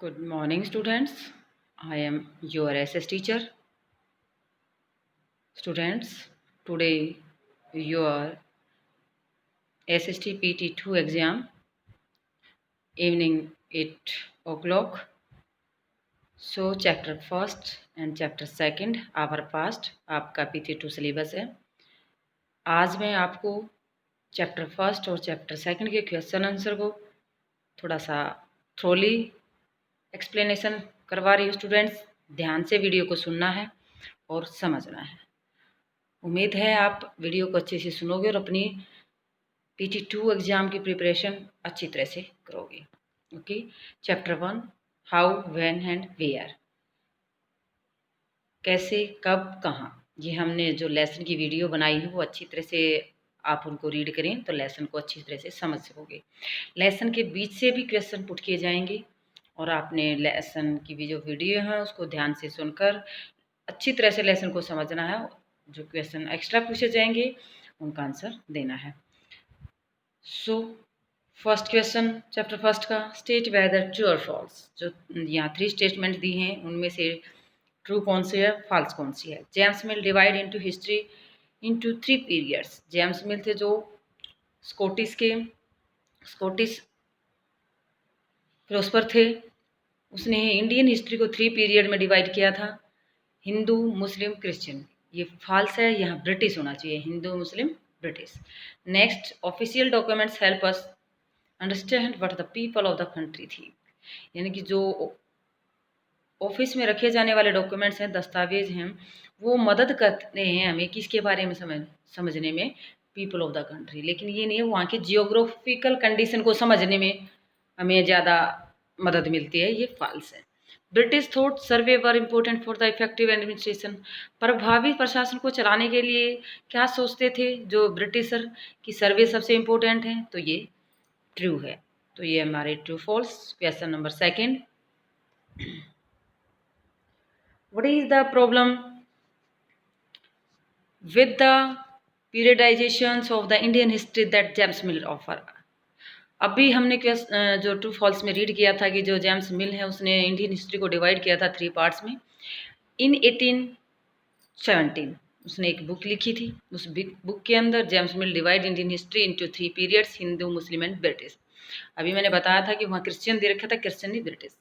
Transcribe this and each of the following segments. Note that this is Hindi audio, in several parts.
Good morning, students. I am your SS teacher. Students, today your SST PT2 exam, evening 8 o'clock. So, chapter first and chapter second, our past, आपका PT2 सिलेबस है. आज मैं आपको चैप्टर फर्स्ट और चैप्टर सेकंड के क्वेश्चन आंसर को थोड़ा सा थ्रोली एक्सप्लेनेशन करवा रही हूँ. स्टूडेंट्स, ध्यान से वीडियो को सुनना है और समझना है. उम्मीद है आप वीडियो को अच्छे से सुनोगे और अपनी PT2 एग्ज़ाम की प्रिपरेशन अच्छी तरह से करोगे. Okay. Chapter 1, how, when and where. कैसे, कब, कहाँ. ये हमने जो लेसन की वीडियो बनाई है वो अच्छी तरह से आप उनको रीड करें तो लेसन को अच्छी तरह से समझ सकोगे. लेसन के बीच से भी क्वेश्चन पुट किए जाएंगे और आपने लेसन की भी जो वीडियो है उसको ध्यान से सुनकर अच्छी तरह से लेसन को समझना है. जो क्वेश्चन एक्स्ट्रा पूछे जाएंगे उनका आंसर देना है. So first question chapter first का, स्टेट वेदर ट्रू और फॉल्स. जो यहाँ 3 स्टेटमेंट दी हैं उनमें से ट्रू कौन सी है, फॉल्स कौन सी है. जेम्स मिल divide into history into 3 periods. James मिल थे जो स्कॉटिश फिलोसफर थे. उसने इंडियन हिस्ट्री को 3 पीरियड में डिवाइड किया था, हिंदू, मुस्लिम, क्रिश्चियन. ये फॉल्स है, यहाँ ब्रिटिश होना चाहिए, Hindu, Muslim, British. Next, official documents help us understand what the people of the country थी. यानी कि जो ऑफिस में रखे जाने वाले डॉक्यूमेंट्स हैं, दस्तावेज हैं, वो मदद करते हैं हमें किसके बारे में समझने में, पीपल ऑफ द कंट्री. लेकिन ये नहीं है वहाँ के जियोग्राफिकल कंडीशन को समझने में हमें ज़्यादा मदद मिलती है. ये फॉल्स है. British thought survey were important for the effective administration. प्रभावी प्रशासन को चलाने के लिए क्या सोचते थे जो ब्रिटिशर की सर्वे सबसे इम्पोर्टेंट है, तो ये ट्रू है. तो ये हमारे true false. Question number second, what is the problem with the periodisations of the Indian history that James Mill offer. अभी हमने जो ट्रू फॉल्स में रीड किया था कि जो जेम्स मिल है उसने इंडियन हिस्ट्री को डिवाइड किया था 3 पार्ट्स में. इन 1817 उसने एक बुक लिखी थी. उस बुक के अंदर James mill divide Indian history into 3 periods, Hindu, Muslim and British. अभी मैंने बताया था कि वहाँ क्रिश्चियन दे रखा था, क्रिश्चियन नहीं ब्रिटिश.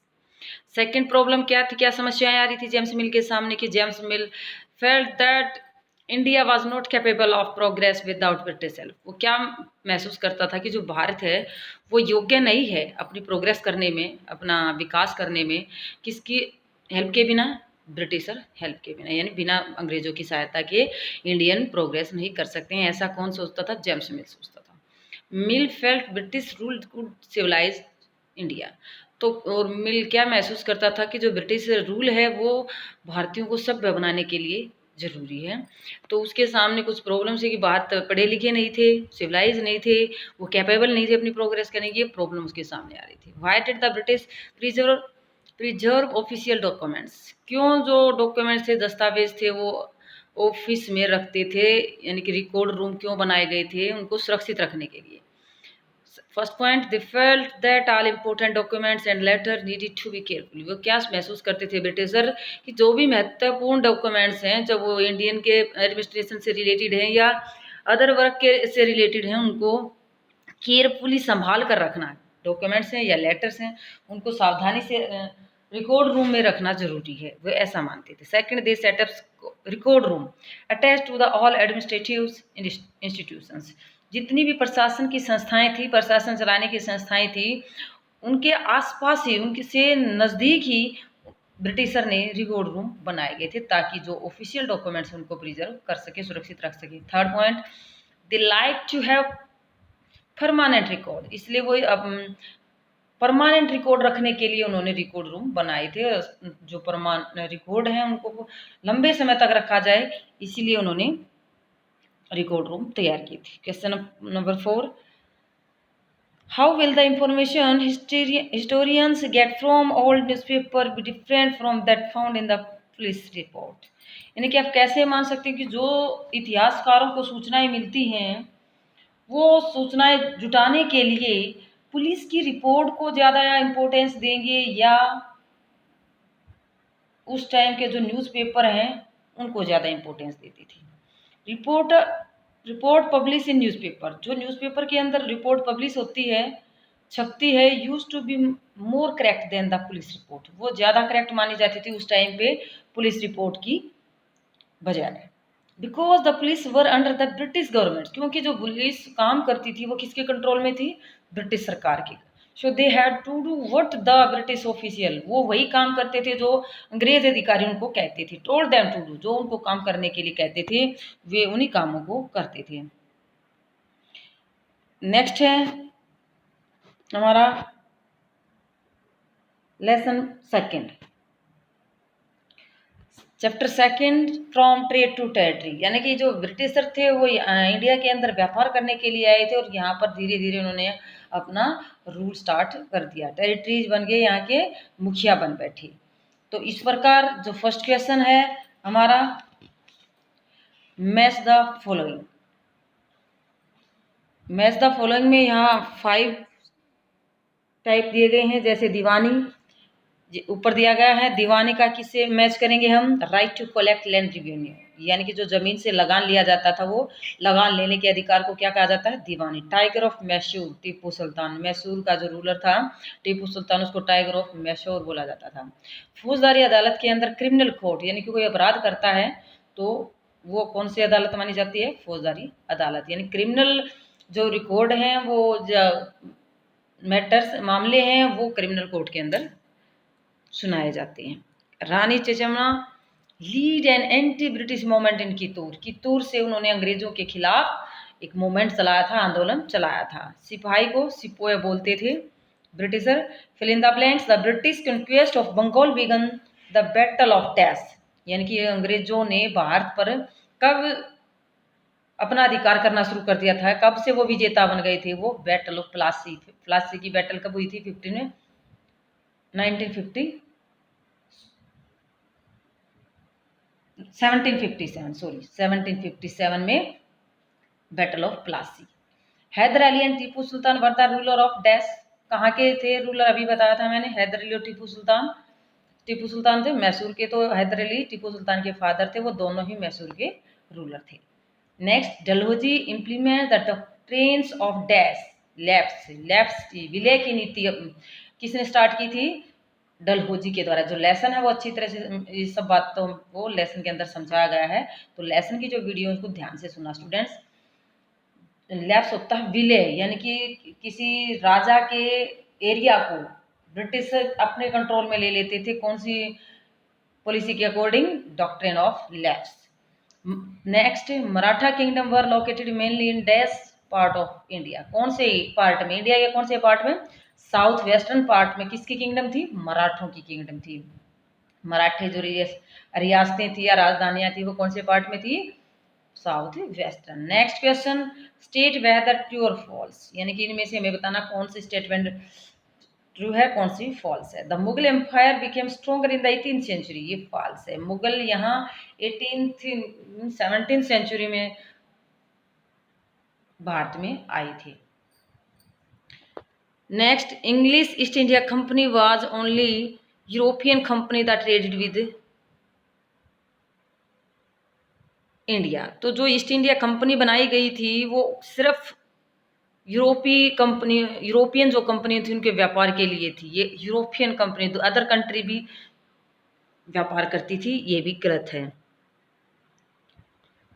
सेकेंड प्रॉब्लम क्या थी, क्या समस्याएं आ रही थी जेम्स मिल के सामने कि James mill felt that India was not capable of progress without British help. वो क्या महसूस करता था कि जो भारत है वो योग्य नहीं है अपनी प्रोग्रेस करने में, अपना विकास करने में, किसकी हेल्प के बिना, ब्रिटिशर हेल्प के बिना. यानी बिना अंग्रेजों की सहायता के इंडियन प्रोग्रेस नहीं कर सकते हैं. ऐसा कौन सोचता था, जेम्स मिल सोचता था. Mill felt British rule could civilise India. तो और मिल क्या महसूस करता था कि जो ब्रिटिश रूल है वो भारतीयों को सभ्य बनाने के लिए ज़रूरी है. तो उसके सामने कुछ प्रॉब्लम्स है कि भारत पढ़े लिखे नहीं थे, सिविलाइज नहीं थे, वो कैपेबल नहीं थे अपनी प्रोग्रेस करने की. ये प्रॉब्लम उसके सामने आ रही थी. Why did the British preserve official documents. क्यों जो डॉक्यूमेंट्स थे, दस्तावेज थे, वो ऑफिस में रखते थे, यानी कि रिकॉर्ड रूम क्यों बनाए गए थे, उनको सुरक्षित रखने के लिए. First point, they felt that all important documents and letter needed to be carefully. वो क्या महसूस करते थे ब्रिटिशर कि जो भी महत्वपूर्ण डॉक्यूमेंट्स हैं, जब वो इंडियन के एडमिनिस्ट्रेशन से रिलेटेड हैं या अदर वर्क के से रिलेटेड हैं, उनको केयरफुली संभाल कर रखना. डॉक्यूमेंट्स हैं या लेटर्स हैं, उनको सावधानी से रिकॉर्ड रूम में रखना जरूरी है, वो ऐसा मानते थे. Second, they set up record room attach to the all administrative institutions. जितनी भी प्रशासन की संस्थाएं थी, प्रशासन चलाने की संस्थाएं थी, उनके आसपास ही, उनके से नज़दीक ही ब्रिटिशर ने रिकॉर्ड रूम बनाए गए थे ताकि जो ऑफिशियल डॉक्यूमेंट्स उनको प्रिजर्व कर सके, सुरक्षित रख सके. Third point, they like to have permanent record. इसलिए वो परमानेंट रिकॉर्ड रखने के लिए उन्होंने रिकॉर्ड रूम बनाए थे. जो परमानेंट रिकॉर्ड हैं उनको लंबे समय तक रखा जाए, इसीलिए उन्होंने रिकॉर्ड रूम तैयार की थी. Question number 4, how will the information historians get from old newspaper be different from that found in the police report. यानी कि आप कैसे मान सकते हैं कि जो इतिहासकारों को सूचनाएं मिलती हैं, वो सूचनाएं जुटाने के लिए पुलिस की रिपोर्ट को ज़्यादा इम्पोर्टेंस देंगे या उस टाइम के जो न्यूज़पेपर हैं उनको ज़्यादा इम्पोर्टेंस देती थी? Report report publish in newspaper, जो न्यूज़पेपर के अंदर रिपोर्ट पब्लिश होती है, छपती है, used to be more correct than the police report, वो ज़्यादा करेक्ट मानी जाती थी उस टाइम पे पुलिस रिपोर्ट की बजाय। Because the police were under the British government, क्योंकि जो पुलिस काम करती थी वो किसके कंट्रोल में थी? ब्रिटिश सरकार की। So they had to do what the British official, वो वही काम करते थे जो अंग्रेज अधिकारी उनको कहते थे, टोल्ड देम टू डू, जो उनको काम करने के लिए कहते थे वे उन्हीं कामों को करते थे। नेक्स्ट है हमारा lesson second, chapter second, from trade to territory, यानी कि जो ब्रिटिशर थे वो इंडिया के अंदर व्यापार करने के लिए आए थे और यहाँ पर धीरे धीरे उन्होंने अपना रूल स्टार्ट कर दिया, टेरिटरीज बन गए, यहाँ के मुखिया बन बैठे। तो इस प्रकार जो फर्स्ट क्वेश्चन है हमारा, match the following, match the following में यहाँ 5 टाइप दिए गए हैं, जैसे दीवानी ऊपर दिया गया है, दीवानी का किससे मैच करेंगे हम? Right to collect land revenue, यानी कि जो जमीन से लगान लिया जाता था वो लगान लेने के अधिकार को क्या कहा जाता है? दीवानी। टाइगर ऑफ मैसूर, टीपू सुल्तान, मैसूर का जो रूलर था टीपू सुल्तान, उसको टाइगर ऑफ मैसूर बोला जाता था। फौजदारी अदालत के अंदर क्रिमिनल कोर्ट, यानी कि कोई अपराध करता है तो वो कौन सी अदालत मानी जाती है? फौजदारी अदालत, यानी क्रिमिनल जो रिकॉर्ड हैं वो मैटर्स मामले हैं वो क्रिमिनल कोर्ट के अंदर सुनाए जाते हैं। Rani Chennamma lead an anti British movement in Kittur, Kittur से उन्होंने अंग्रेजों के खिलाफ एक मूवमेंट चलाया था, आंदोलन चलाया था। सिपाही को सिपोय बोलते थे Britisher. Fill in the blanks, the British conquest of Bengal began the battle of टैस, यानी कि अंग्रेजों ने भारत पर कब अपना अधिकार करना शुरू कर दिया था, कब से वो विजेता बन गए थे? वो बैटल ऑफ प्लासी, प्लासी की बैटल कब हुई थी? 1757 में battle of Plassey. Haidar Ali and Tipu Sultan were the ruler of dash, कहाँ के थे रूलर? अभी बताया था मैंने, हैदर अली और टीपू सुल्तान। टीपू सुल्तान थे मैसूर के, तो हैदर अली टीपू सुल्तान के फादर थे, वो दोनों ही मैसूर के रूलर थे। Next, Dalhousie implement the doctrines of dash, left, left विलय की नीति किसने स्टार्ट की थी? डलहौजी के द्वारा। जो लेसन है वो अच्छी तरह से ये सब बात तो वो लेसन के अंदर समझाया गया है, तो लेसन की जो वीडियो उसको ध्यान से सुनना स्टूडेंट्स। लैप्स होता है विलय, यानी कि किसी राजा के एरिया को ब्रिटिश अपने कंट्रोल में ले लेते थे, कौन सी पॉलिसी के according? Doctrine of lapse. Next, Maratha kingdom were located mainly in dash part of India, कौन से पार्ट में? इंडिया के कौन से पार्ट में? साउथ वेस्टर्न पार्ट में। किसकी किंगडम थी? मराठों की किंगडम थी। मराठे जो रियासतें थी या राजधानियां थी वो कौन से पार्ट में थी? South western. Next question, state whether true और फॉल्स, यानी कि इनमें से हमें बताना कौन सी स्टेटमेंट ट्रू है, कौन सी फॉल्स है। The Mughal empire became stronger in the 18th century, ये फॉल्स है। मुगल यहाँ 17th सेंचुरी में भारत में आई थी। Next, English east India company was only European company that traded with India, तो जो ईस्ट इंडिया कंपनी बनाई गई थी वो सिर्फ यूरोपियन जो कंपनी थी उनके व्यापार के लिए थी। ये यूरोपियन कंपनी, तो अदर कंट्री भी व्यापार करती थी, ये भी गलत है।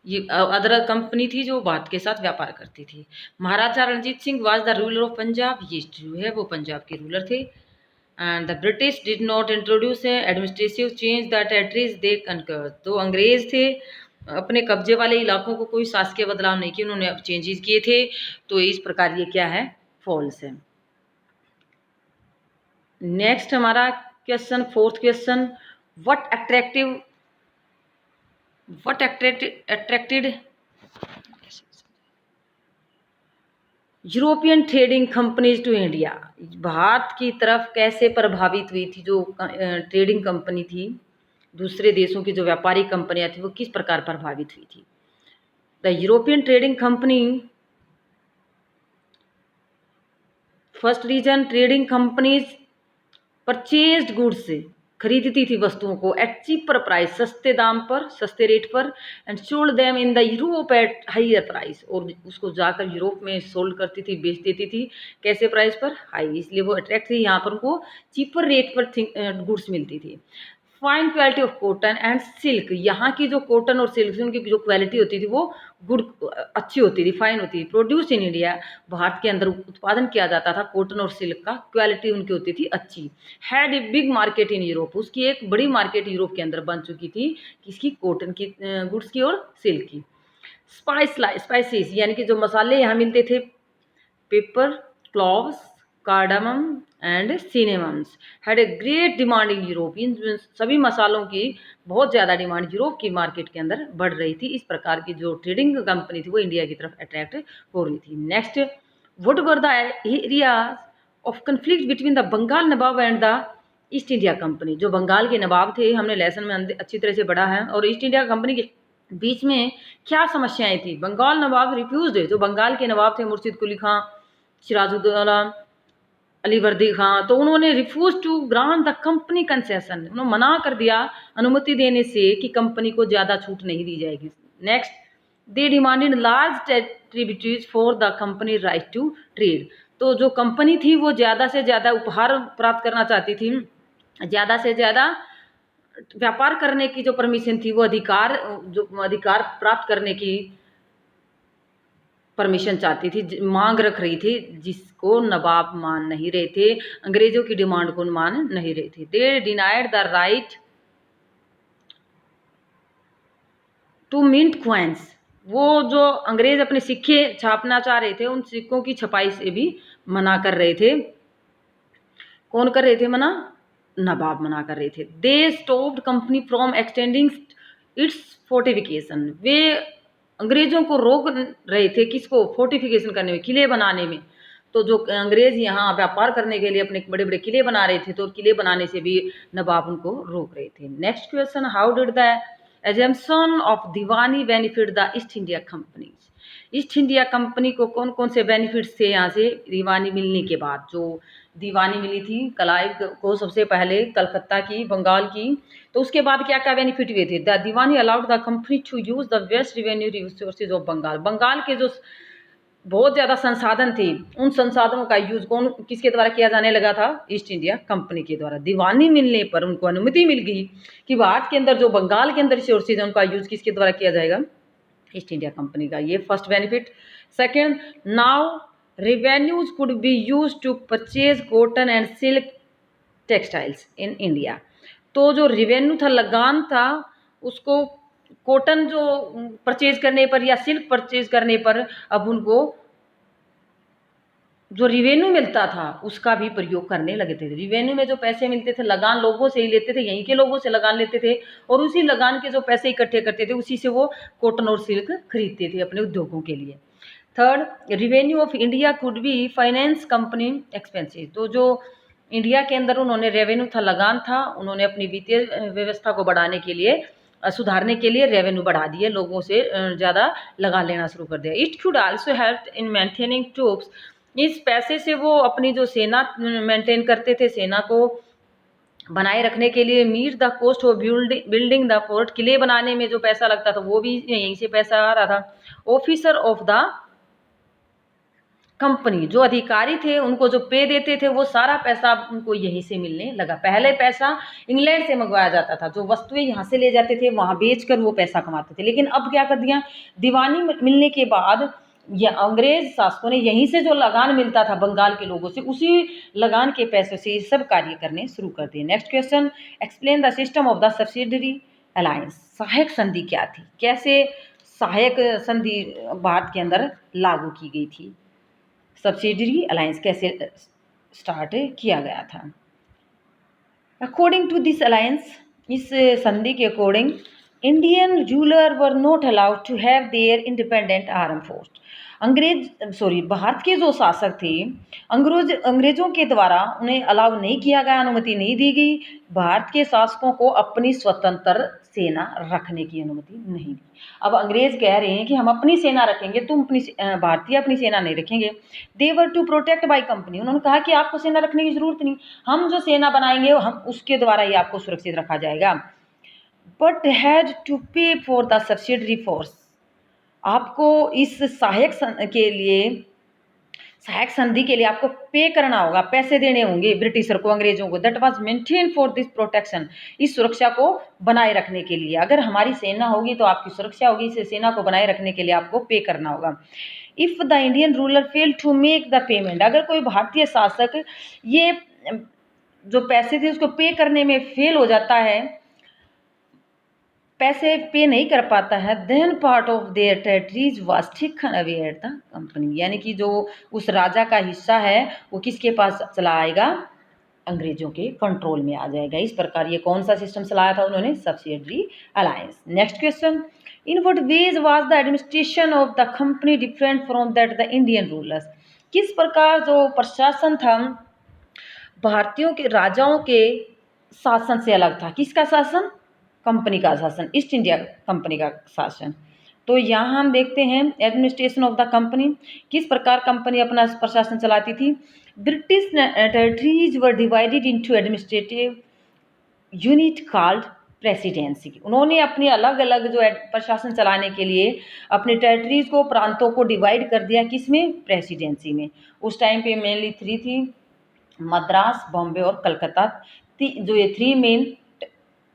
ये अदर कंपनी थी जो भारत के साथ व्यापार करती थी। Maharaja Ranjit Singh was the ruler of Punjab, ये ट्रू है, वो पंजाब के रूलर थे। And the British did not introduce administrative change the territories they conquer, तो अंग्रेज थे अपने कब्जे वाले इलाकों को कोई शासकीय बदलाव नहीं किए, उन्होंने अब चेंजेस किए थे, तो इस प्रकार ये क्या है? फॉल्स है। नेक्स्ट हमारा क्वेश्चन, fourth question, what attracted European trading companies to India, भारत की तरफ कैसे प्रभावित हुई थी जो ट्रेडिंग कंपनी थी, दूसरे देशों की जो व्यापारिक कंपनियां थी वो किस प्रकार प्रभावित हुई थी? The European trading company first reason, trading companies purchased goods से खरीदती थी वस्तुओं को एट चीपर प्राइस, सस्ते दाम पर, सस्ते रेट पर, and sold them in the Europe at higher price, और उसको जाकर यूरोप में सोल्ड करती थी, बेच देती थी कैसे प्राइस पर, हाई, इसलिए वो अट्रैक्ट थी, यहाँ पर उनको चीपर रेट पर गुड्स मिलती थी। Fine quality of cotton and silk, यहाँ की जो कॉटन और सिल्क उनकी जो क्वालिटी होती थी वो गुड, अच्छी होती थी, फाइन होती थी। प्रोड्यूस इन इंडिया, भारत के अंदर उत्पादन किया जाता था कॉटन और सिल्क का, क्वालिटी उनकी होती थी अच्छी। Had a big market in Europe, उसकी एक बड़ी मार्केट यूरोप के अंदर बन चुकी थी, किसकी, कॉटन की, गुड्स की और सिल्क की। स्पाइसेस यानी कि जो मसाले यहाँ मिलते थे, pepper, cloves, cardamom and cinnamons, had a great demand in Europe, इन सभी मसालों की बहुत ज़्यादा डिमांड यूरोप की मार्केट के अंदर बढ़ रही थी। इस प्रकार की जो ट्रेडिंग कंपनी थी वो इंडिया की तरफ अट्रैक्ट हो रही थी। Next, what were the areas of conflict between the Bengal nawab and the East India Company, जो बंगाल के नवाब थे, हमने लेसन में अच्छी तरह से पढ़ा है, और ईस्ट इंडिया कंपनी के बीच में क्या समस्याएं थी। बंगाल नवाब रिफ्यूज्ड, जो बंगाल के नवाब थे मुर्शिद कुली खां, सिराजुद्दौला, अलीवर्दी खां, तो उन्होंने refuse to grant the company concession, उन्होंने मना कर दिया अनुमति देने से कि कंपनी को ज़्यादा छूट नहीं दी जाएगी। Next, they demanded large tributaries for the company right to trade, तो जो कंपनी थी वो ज़्यादा से ज़्यादा उपहार प्राप्त करना चाहती थी, ज़्यादा से ज़्यादा व्यापार करने की जो परमिशन थी, वो अधिकार प्राप्त करने की परमिशन चाहती थी, मांग रख रही थी, जिसको नवाब मान नहीं रहे थे, अंग्रेजों की डिमांड को मान नहीं रहे थे। They denied the right to mint coins, वो जो अंग्रेज अपने सिक्के छापना चाह रहे थे, उन सिक्कों की छपाई से भी मना कर रहे थे। कौन कर रहे थे मना? नवाब मना कर रहे थे। They stopped company from extending its fortification, वे अंग्रेजों को रोक रहे थे, किसको? फोर्टिफिकेशन करने में, किले बनाने में। तो जो अंग्रेज यहाँ व्यापार करने के लिए अपने बड़े बड़े किले बना रहे थे, तो किले बनाने से भी नवाब उनको रोक रहे थे। Next question, how did the assumption of Deewani benefit the East India company, east India company को कौन कौन से बेनिफिट्स थे यहाँ से दीवानी मिलने के बाद? जो दीवानी मिली थी क्लाइव को सबसे पहले, कलकत्ता की, बंगाल की, तो उसके बाद क्या क्या बेनिफिट हुए थे? The Diwani allowed the company to use the vast revenue resources of Bengal, Bengal के जो बहुत ज़्यादा संसाधन थे, उन संसाधनों का यूज कौन, किसके द्वारा किया जाने लगा था? ईस्ट इंडिया कंपनी के द्वारा। दीवानी मिलने पर उनको अनुमति मिल गई कि भारत के अंदर जो बंगाल के अंदर रिसोर्सेज है, उनका यूज किसके द्वारा किया जाएगा? ईस्ट इंडिया कंपनी का। ये first benefit. Second, now revenues could be use to purchase cotton and silk textiles in India, तो जो रेवेन्यू था, लगान था, उसको कॉटन जो परचेज करने पर या सिल्क परचेज करने पर अब उनको जो रिवेन्यू मिलता था उसका भी प्रयोग करने लगे थे। रिवेन्यू में जो पैसे मिलते थे, लगान लोगों से ही लेते थे, यहीं के लोगों से लगान लेते थे, और उसी लगान के जो पैसे इकट्ठे करते थे उसी से वो कॉटन और सिल्क खरीदते थे अपने उद्योगों के लिए। Third, revenue of India could be finance company expenses, तो जो इंडिया के अंदर उन्होंने रेवेन्यू था, लगान था, उन्होंने अपनी वित्तीय व्यवस्था को बढ़ाने के लिए, सुधारने के लिए रेवेन्यू बढ़ा दिए, लोगों से ज़्यादा लगान लेना शुरू कर दिया। It could also help in maintaining troops, इस पैसे से वो अपनी जो सेना मेंटेन करते थे, सेना को बनाए रखने के लिए। Meet the cost of building the fort, किले बनाने में जो पैसा लगता था वो भी यहीं से पैसा आ रहा था। ऑफिसर ऑफ द कंपनी, जो अधिकारी थे उनको जो पे देते थे वो सारा पैसा उनको यहीं से मिलने लगा। पहले पैसा इंग्लैंड से मंगवाया जाता था, जो वस्तुएं यहाँ से ले जाते थे वहाँ बेचकर वो पैसा कमाते थे, लेकिन अब क्या कर दिया, दीवानी मिलने के बाद या अंग्रेज शासकों ने यहीं से जो लगान मिलता था बंगाल के लोगों से, उसी लगान के पैसों से ये सब कार्य करने शुरू कर दिए। Next question, explain the system of the subsidiary alliance, सहायक संधि क्या थी, कैसे सहायक संधि भारत के अंदर लागू की गई थी, सब्सिडरी अलायंस कैसे स्टार्ट किया गया था। अकॉर्डिंग टू दिस अलायंस, इस संधि के according, Indian ruler were not allowed to have their independent arm force, भारत के जो शासक थे, अंग्रेजों के द्वारा उन्हें अलाउ नहीं किया गया, अनुमति नहीं दी गई। भारत के शासकों को अपनी स्वतंत्र सेना रखने की अनुमति नहीं दी। अब अंग्रेज कह रहे हैं कि हम अपनी सेना रखेंगे, तुम अपनी भारतीय अपनी सेना नहीं रखेंगे। दे वर टू प्रोटेक्ट बाय कंपनी, उन्होंने कहा कि आपको सेना रखने की जरूरत नहीं, हम जो सेना बनाएंगे हम उसके द्वारा ही आपको सुरक्षित रखा जाएगा। बट हैड टू पे फॉर द सब्सिडरी फोर्स, आपको इस सहायक संधि के लिए आपको पे करना होगा, पैसे देने होंगे ब्रिटिशर को, अंग्रेजों को। That was maintain for this protection, इस सुरक्षा को बनाए रखने के लिए। अगर हमारी सेना होगी तो आपकी सुरक्षा होगी, इस सेना को बनाए रखने के लिए आपको पे करना होगा। If the Indian ruler fail to make the payment, अगर कोई भारतीय शासक ये जो पैसे थे उसको पे करने में फेल हो जाता है, पैसे पे नहीं कर पाता है, then part of their territories was taken away at the company, यानी कि जो उस राजा का हिस्सा है वो किसके पास चला आएगा, अंग्रेजों के कंट्रोल में आ जाएगा। इस प्रकार ये कौन सा सिस्टम चलाया था उन्होंने, subsidiary alliance. Next question, in what ways was the administration of the company different from that the Indian rulers, किस प्रकार जो प्रशासन था भारतीयों के राजाओं के शासन से अलग था। किसका शासन, कंपनी का शासन, ईस्ट इंडिया कंपनी का शासन। तो यहाँ हम देखते हैं एडमिनिस्ट्रेशन ऑफ द कंपनी, किस प्रकार कंपनी अपना प्रशासन चलाती थी। British territories were divided into administrative unit called presidency, उन्होंने अपनी अलग अलग जो प्रशासन चलाने के लिए अपने टेरिटरीज को, प्रांतों को डिवाइड कर दिया, किसमें, प्रेसिडेंसी में। उस टाइम पे मेनली 3 थी, मद्रास, बॉम्बे और कलकत्ता, जो ये 3 मेन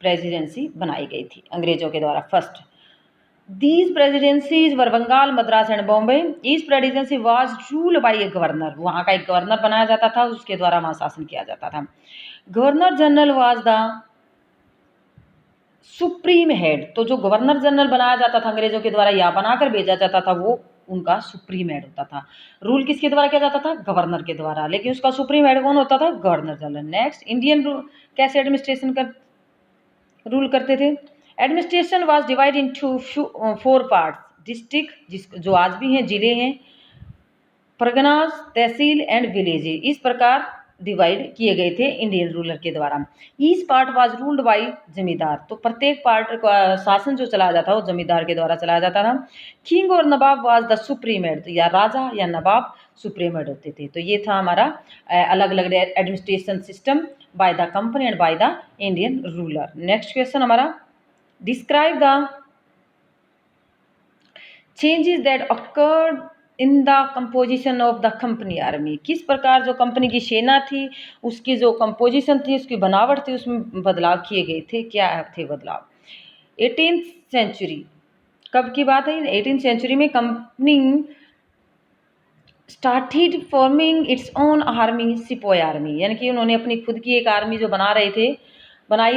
प्रेसिडेंसी बनाई गई थी अंग्रेजों के द्वारा। First, these presidencies were Bengal, Madras and Bombay. Each presidency was ruled by a governor, वहाँ का एक गवर्नर बनाया जाता था, उसके द्वारा वहाँ शासन किया जाता था। Governor general was the supreme head, तो जो गवर्नर जनरल बनाया जाता था अंग्रेजों के द्वारा या बनाकर भेजा जाता था, वो उनका सुप्रीम हेड होता था। रूल किसके द्वारा किया जाता था, गवर्नर के द्वारा, लेकिन उसका सुप्रीम हेड कौन होता था, गवर्नर जनरल। नेक्स्ट, इंडियन कैसे एडमिनिस्ट्रेशन कर रूल करते थे। Administration was divide into 4 parts, district जो आज भी हैं, जिले हैं, परगनास, तहसील एंड विलेजेज, इस प्रकार डिवाइड किए गए थे इंडियन रूलर के द्वारा। Each part was ruled bye जमींदार, तो प्रत्येक पार्ट का शासन जो चलाया जाता वो जमींदार के द्वारा चलाया जाता था। किंग और नवाब वाज द सुप्रीम हेड, तो या राजा या नवाब सुप्रीम हेड होते थे। तो ये था हमारा अलग अलग administration system by the company and by the Indian ruler. Next question हमारा, describe the changes that occurred in the composition of the company army, किस प्रकार जो कंपनी की सेना थी उसकी जो कंपोजिशन थी, उसकी बनावट थी, उसमें बदलाव किए गए थे। क्या थे बदलाव। 18th सेंचुरी, कब की बात है, 18th सेंचुरी में company started forming its own army, sepoy army, यानी कि उन्होंने अपनी खुद की एक आर्मी जो बनाई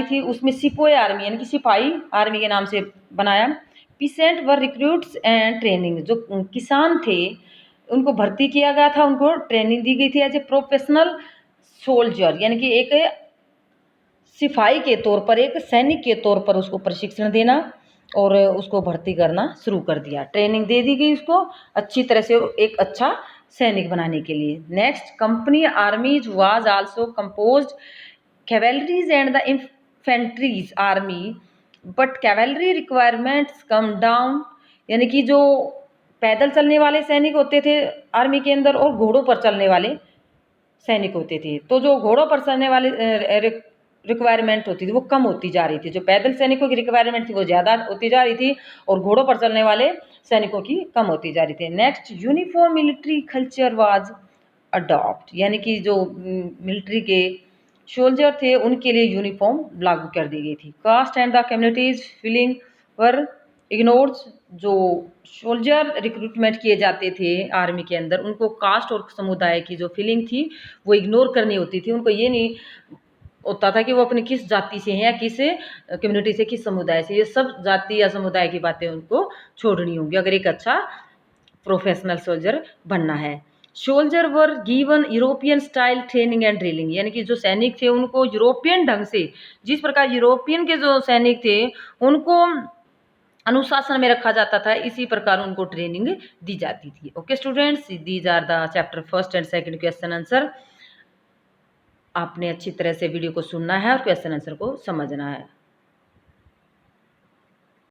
थी, उसमें सिपोय आर्मी यानी कि सिपाही आर्मी के नाम से बनाया। Pheasant were recruits and training, जो किसान थे उनको भर्ती किया गया था, उनको ट्रेनिंग दी गई थी एज ए प्रोफेशनल सोल्जर, यानी कि एक सिपाही के तौर पर, एक सैनिक के तौर पर उसको प्रशिक्षण देना और उसको भर्ती करना शुरू कर दिया, ट्रेनिंग दे दी गई उसको अच्छी तरह से एक अच्छा सैनिक बनाने के लिए। Next, company armies was also composed cavalries and the infantries army, but cavalry requirements come down, यानी कि जो पैदल चलने वाले सैनिक होते थे आर्मी के अंदर और घोड़ों पर चलने वाले सैनिक होते थे, तो जो घोड़ों पर चलने वाले रिक्वायरमेंट होती थी वो कम होती जा रही थी, जो पैदल सैनिकों की रिक्वायरमेंट थी वो ज़्यादा होती जा रही थी और घोड़ों पर चलने वाले सैनिकों की कम होती जा रही थी। Next, uniform military culture was adopt, यानी कि जो मिलिट्री के सोल्जर थे उनके लिए यूनिफॉर्म लागू कर दी गई थी। Caste and the communities feeling were ignored, जो सोल्जर रिक्रूटमेंट किए जाते थे आर्मी के अंदर उनको कास्ट और समुदाय की जो फीलिंग थी वो इग्नोर करनी होती थी, उनको ये नहीं होता था कि वो अपनी किस जाति से हैं या किस कम्युनिटी से, किस समुदाय से, ये सब जाति या समुदाय की बातें उनको छोड़नी होंगी अगर एक अच्छा प्रोफेशनल सोल्जर बनना है। Soldier were given European style training and drilling, यानी कि जो सैनिक थे उनको यूरोपियन ढंग से, जिस प्रकार यूरोपियन के जो सैनिक थे उनको अनुशासन में रखा जाता था, इसी प्रकार उनको ट्रेनिंग दी जाती थी। Okay students, these are the chapter first and second question answer. आपने अच्छी तरह से वीडियो को सुनना है और क्वेश्चन आंसर को समझना है।